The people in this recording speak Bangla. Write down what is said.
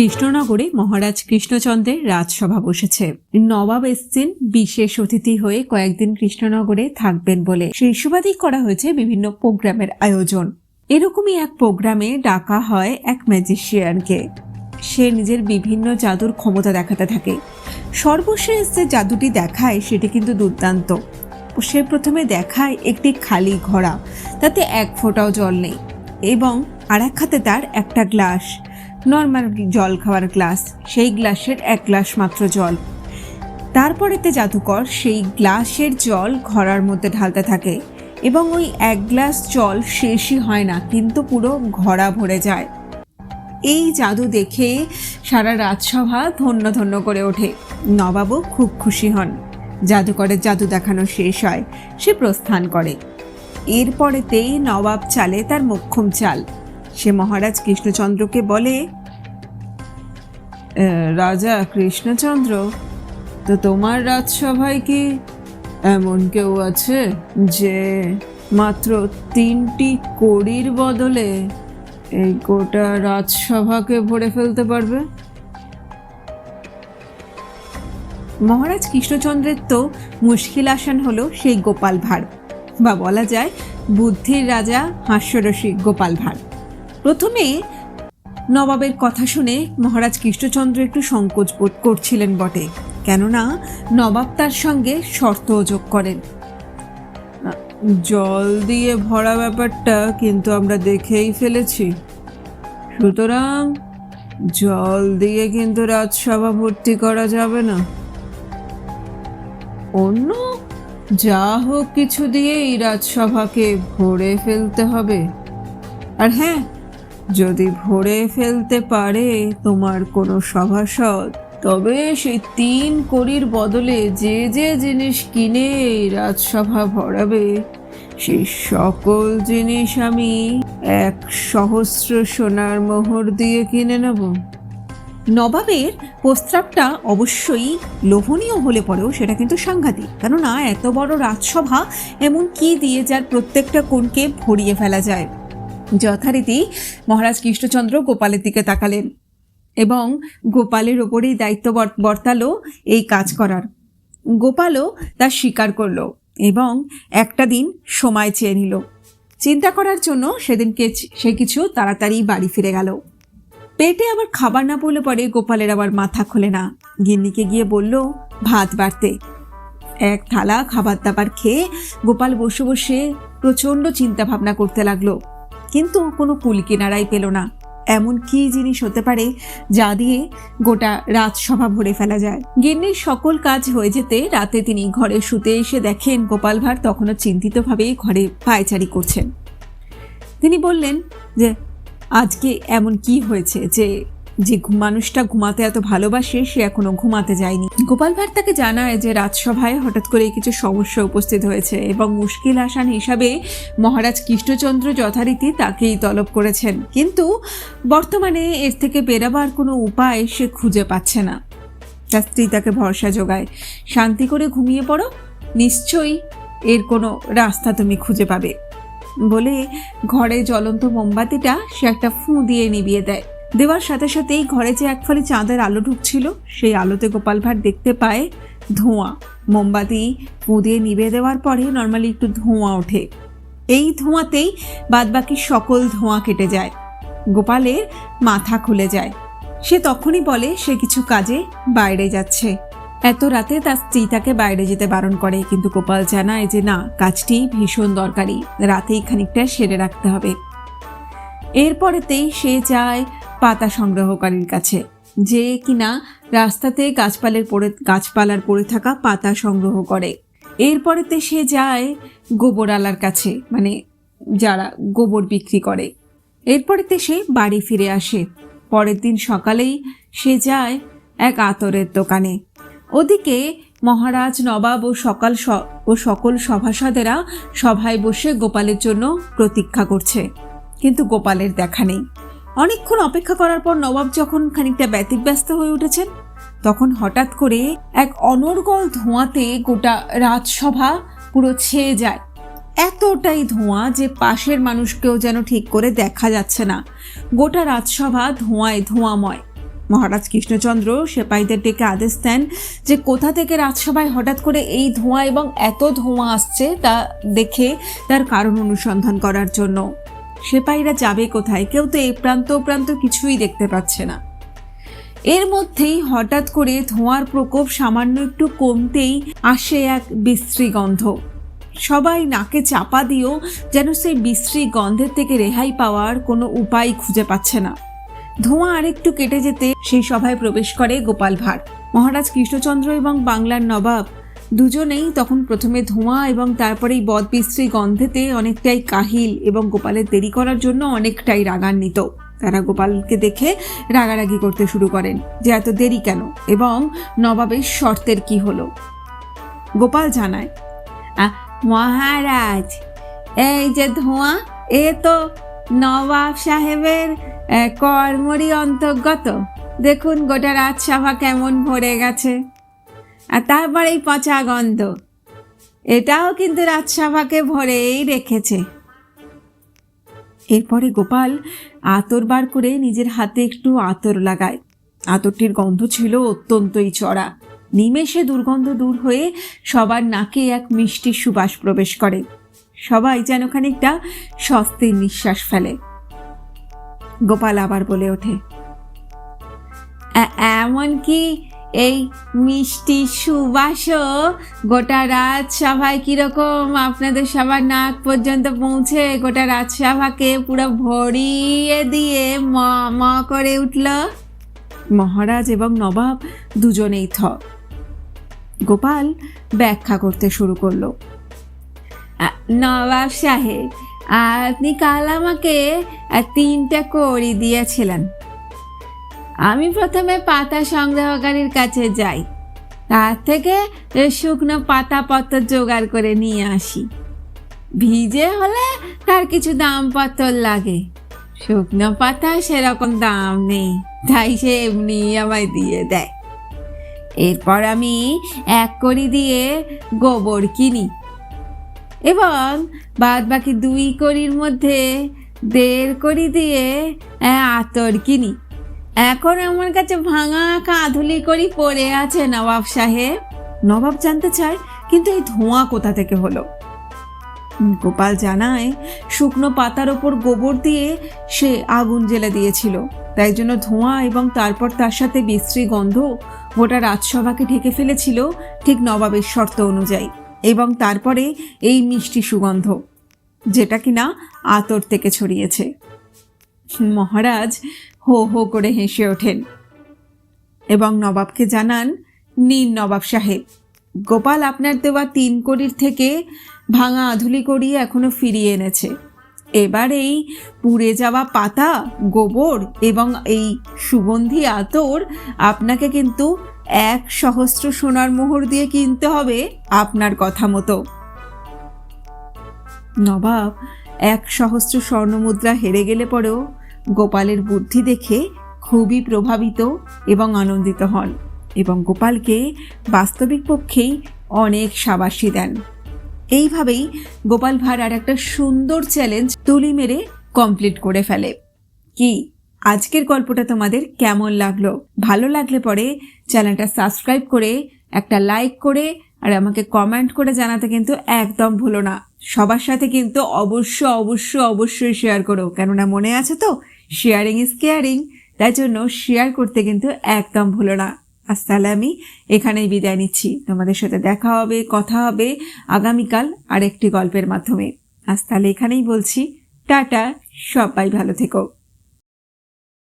কৃষ্ণনগরে মহারাজ কৃষ্ণচন্দ্রের রাজসভা বসেছে। নবাব এসছেন বিশেষ অতিথি হয়ে কয়েকদিন কৃষ্ণনগরে থাকবেন বলে। সেই সুবাদেই করা হয়েছে বিভিন্ন প্রোগ্রামের আয়োজন। এরকমই এক প্রোগ্রামে ডাকা হয় এক ম্যাজিশিয়ানকে। সে নিজের বিভিন্ন জাদুর ক্ষমতা দেখাতে থাকে। সর্বশেষ যে জাদুটি দেখায় সেটি কিন্তু দুর্দান্ত। সে প্রথমে দেখায় একটি খালি ঘড়া, তাতে এক ফোঁটাও জল নেই, এবং আর এক হাতে তার একটা গ্লাস, নর্মাল জল খাওয়ার গ্লাস। সেই গ্লাসের এক গ্লাস মাত্র জল। তারপরেতে জাদুকর সেই গ্লাসের জল ঘড়ার মধ্যে ঢালতে থাকে, এবং ওই এক গ্লাস জল শেষই হয় না, কিন্তু পুরো ঘড়া ভরে যায়। এই জাদু দেখে সারা রাজসভা ধন্য ধন্য করে ওঠে। নবাবও খুব খুশি হন। জাদুকরের জাদু দেখানো শেষ হয়, সে প্রস্থান করে। এরপরেতেই নবাব চালে তার মোক্ষম চাল। সে মহারাজ কৃষ্ণচন্দ্রকে বলে, রাজা কৃষ্ণচন্দ্র, তো তোমার রাজসভায় কি এমন কেউ আছে যে মাত্র 3টি কড়ির বদলে এই গোটা রাজসভাকে ভরে ফেলতে পারবে? মহারাজ কৃষ্ণচন্দ্রের তো মুশকিল আসান হলো সেই গোপাল ভাঁড়, বা বলা যায় বুদ্ধির রাজা হাস্যরসিক গোপাল ভাঁড়। প্রথমে নবাবের কথা শুনে মহারাজ কৃষ্ণচন্দ্র একটু সংকোচ বোধ করছিলেন বটে, কেননা নবাব তার সঙ্গে শর্তও যোগ করেন। জল দিয়ে ভরা ব্যাপারটা কিন্তু আমরা দেখেই ফেলেছি, সুতরাং জল দিয়ে কিন্তু রাজসভা ভর্তি করা যাবে না। অন্য যা হোক কিছু দিয়ে এই রাজসভাকে ভরে ফেলতে হবে। আর হ্যাঁ, যদি ভরে ফেলতে পারে তোমার কোনো সভাসদ, তবে সেই 3 কড়ির বদলে যে যে জিনিস কিনে এই রাজসভা ভরাবে, সেই সকল জিনিস আমি 1 সহস্র সোনার মোহর দিয়ে কিনে নেব। নবাবের প্রস্তাবটা অবশ্যই লোভনীয় হলে পরেও সেটা কিন্তু সাংঘাতিক, কেননা এত বড় রাজসভা এমন কি দিয়ে যার প্রত্যেকটা কোণকে ভরিয়ে ফেলা যায়। যথারীতি মহারাজ কৃষ্ণচন্দ্র গোপালের দিকে তাকালেন, এবং গোপালের ওপরেই দায়িত্ব বর্তালো এই কাজ করার। গোপালও তা স্বীকার করলো, এবং একটা দিন সময় চেয়ে নিল চিন্তা করার জন্য। সেদিনকে সে কিছু তাড়াতাড়ি বাড়ি ফিরে গেল। পেটে আবার খাবার না পড়লে পরে গোপালের আবার মাথা খোলে না। গিন্নিকে গিয়ে বলল ভাত বাড়তে। এক থালা খাবার দাবার খেয়ে গোপাল বসে বসে প্রচণ্ড চিন্তা ভাবনা করতে লাগলো, কিন্তু কোনো কুল কিনারাই পেল না। এমন কি জিনিস হতে পারে যা দিয়ে গোটা রাজসভা ভরে ফেলা যায়? গিন্নির সকল কাজ হয়ে যেতে রাতে তিনি ঘরে শুতে এসে দেখেন গোপাল ভাঁড় তখনও চিন্তিতভাবেই ঘরে পায়চারি করছেন। তিনি বললেন যে আজকে এমন কি হয়েছে যে যে মানুষটা ঘুমাতে এত ভালোবাসে সে এখনো ঘুমাতে যায়নি। গোপাল ভাঁড় তাকে জানায় যে রাজসভায় হঠাৎ করে কিছু সমস্যা উপস্থিত হয়েছে, এবং মুশকিল আসান হিসাবে মহারাজ কৃষ্ণচন্দ্র যথারীতি তাকেই তলব করেছেন, কিন্তু বর্তমানে এর থেকে বেরাবার কোনো উপায় সে খুঁজে পাচ্ছে না। তার স্ত্রী তাকে ভরসা যোগায়, শান্তি করে ঘুমিয়ে পড়ো, নিশ্চয়ই এর কোনো রাস্তা তুমি খুঁজে পাবে বলে ঘরে জ্বলন্ত মোমবাতিটা সে একটা ফুঁ দিয়ে নিভিয়ে দেয়। দেওয়ার সাথে সাথেই ঘরে যে এক ফালি চাঁদের আলো ঢুকছিল, সেই আলোতে গোপাল ভাঁড় দেখতে পায় ধোঁয়া। মোমবাতি ফুঁ দিয়ে নিভিয়ে দেওয়ার পরে নর্মালি একটু ধোঁয়া ওঠে। এই ধোঁয়াতেই বাদবাকি সকল ধোঁয়া কেটে যায়। গোপালের মাথা খুলে যায়। সে তখনই বলে সে কিছু কাজে বাইরে যাচ্ছে। এত রাতে তার স্ত্রী তাকে বাইরে যেতে বারণ করে, কিন্তু গোপাল জানায় যে না, কাজটি ভীষণ দরকারি, রাতেই খানিকটা সেরে রাখতে হবে। এরপরেতেই সে যায় পাতা সংগ্রহকারীর কাছে, যে কিনা রাস্তাতে গাছপালার পড়ে থাকা পাতা সংগ্রহ করে। এরপরেতে সে যায় গোবরওয়ালার কাছে, মানে যারা গোবর বিক্রি করে। এরপরেতে সে বাড়ি ফিরে আসে। পরের দিন সকালেই সে যায় এক আতরের দোকানে। ওদিকে মহারাজ, নবাব ও সকল সভাসদেরা সভায় বসে গোপালের জন্য প্রতীক্ষা করছে, কিন্তু গোপালের দেখা নেই। অনেকক্ষণ অপেক্ষা করার পর নবাব যখন খানিকটা ব্যতিব্যস্ত হয়ে উঠেছেন, তখন হঠাৎ করে এক অনর্গল ধোঁয়াতে গোটা রাজসভা পুরো ছেয়ে যায়। এতটাই ধোঁয়া যে পাশের মানুষকেও যেন ঠিক করে দেখা যাচ্ছে না। গোটা রাজসভা ধোঁয়ায় ধোঁয়াময়। মহারাজ কৃষ্ণচন্দ্র সেপাইদের ডেকে আদেশ দেন যে কোথা থেকে রাজসভায় হঠাৎ করে এই ধোঁয়া এবং এত ধোঁয়া আসছে তা দেখে তার কারণ অনুসন্ধান করার জন্য। সেপাইরা যাবে কোথায়? কেউ তো এই প্রান্ত ও প্রান্ত কিছুই দেখতে পাচ্ছে না। এর মধ্যেই হঠাৎ করে ধোঁয়ার প্রকোপ সামান্য একটু কমতেই আসে এক বিশ্রী গন্ধ। সবাই নাকে চাপা দিয়েও যেন সেই বিশ্রী গন্ধের থেকে রেহাই পাওয়ার কোনো উপায় খুঁজে পাচ্ছে না। ধোঁয়া আরেকটু কেটে যেতে সেই সভায় প্রবেশ করে গোপাল ভাঁড়। মহারাজ কৃষ্ণচন্দ্র এবং বাংলার নবাব দুজনেই তখন প্রথমে ধোঁয়া এবং তারপরেই বদবিশ্রী গন্ধেতে অনেকটাই কাহিল এবং গোপালের দেরি করার জন্য অনেকটাই রাগান্বিত। তারা গোপালকে দেখে রাগারাগি করতে শুরু করেন যে এত দেরি কেন এবং নবাবের শর্তের কি হলো। গোপাল জানায়, মহারাজ, এই যে ধোঁয়া, এ তো নবাব সাহেবের কর্মরই অন্তর্গত। দেখুন গোটা রাজসভা কেমন ভরে গেছে, আর তারপর এই পচা গন্ধ, এটাও কিন্তু রাজসভাকে ভরেই রেখেছে। এরপরে গোপাল আতর বার করে নিজের হাতে একটু আতর লাগায়। আতরটির গন্ধ ছিল অত্যন্তই চড়া। নিমেষে দুর্গন্ধ দূর হয়ে সবার নাকে এক মিষ্টি সুবাস প্রবেশ করে। সবাই যেন খানিকটা স্বস্তির নিঃশ্বাস ফেলে। গোপাল আবার বলে ওঠে, এমনকি এই মিষ্টি সুবাসও গোটা রাজসভায় কিরকম আপনাদের সবার নাক পর্যন্ত পৌঁছে গোটা রাজসভাকে পুরো ভরিয়ে দিয়ে ম ম করে উঠল। মহারাজ এবং নবাব দুজনেই থ। গোপাল ব্যাখ্যা করতে শুরু করলো, নবাব সাহেব, আপনি কাল আমাকে 3টে কড়ি দিয়েছিলেন। আমি প্রথমে পাতা সংগ্রহকারীর কাছে যাই, তার থেকে শুকনো পাতা পত্র জোগাড় করে নিয়ে আসি। ভিজে হলে তার কিছু দামপত্র লাগে, শুকনো পাতা সেরকম দাম নেই, তাই সে এমনি আমায় দিয়ে দেয়। এরপর আমি 1 কড়ি দিয়ে গোবর কিনি এবং বাদ বাকি 2 কড়ির মধ্যে 1.5 কড়ি দিয়ে আতর কিনি। এখন আমার কাছে ভাঙা কাঁধুলি কড়ি পড়ে আছে নবাব সাহেব। নবাব জানতে চায়, কিন্তু এই ধোঁয়া কোথা থেকে হলো? গোপাল জানায়, শুকনো পাতার ওপর গোবর দিয়ে সে আগুন জ্বেলে দিয়েছিল, তাই জন্য ধোঁয়া এবং তারপর তার সাথে বিশ্রী গন্ধ গোটা রাজসভাকে ঢেকে ফেলেছিল ঠিক নবাবের শর্ত অনুযায়ী। এবং তারপরে এই মিষ্টি সুগন্ধ, যেটা কিনা আতর থেকে ছড়িয়েছে। মহারাজ হো হো করে হেসে ওঠেন এবং নবাবকে জানান, নিন নবাব সাহেব, গোপাল আপনার দেওয়া 3 কড়ির থেকে ভাঙা আধুলি কড়ি এখনো ফিরিয়ে এনেছে। এবার এই পুড়ে যাওয়া পাতা, গোবর এবং এই সুগন্ধি আতর আপনাকে কিন্তু 1 সহস্র সোনার মোহর দিয়ে কিনতে হবে আপনার কথা মতো। নবাব 1 সহস্র স্বর্ণমুদ্রা হেরে গেলে পরেও গোপালের বুদ্ধি দেখে খুবই প্রভাবিত এবং আনন্দিত হন এবং গোপালকে বাস্তবিক পক্ষেই অনেক সাবাসী দেন। এইভাবেই গোপাল ভাঁড় আর একটা সুন্দর চ্যালেঞ্জ তুলি মেরে কমপ্লিট করে ফেলে। কি আজকের গল্পটা তোমাদের কেমন লাগলো? ভালো লাগলে পরে চ্যানেলটা সাবস্ক্রাইব করে একটা লাইক করে আর আমাকে কমেন্ট করে জানাতে কিন্তু একদম ভুলো না। সবার সাথে কিন্তু অবশ্যই শেয়ার করো, কেননা মনে আছে তো, শেয়ারিং ইজ কেয়ারিং। তাই জন্য শেয়ার করতে কিন্তু একদম ভুলো না। আজ তাহলে আমি এখানেই বিদায় নিচ্ছি। তোমাদের সাথে দেখা হবে, কথা হবে আগামীকাল আরেকটি গল্পের মাধ্যমে। আজ তাহলে এখানেই বলছি টাটা, সবাই ভালো থেকো।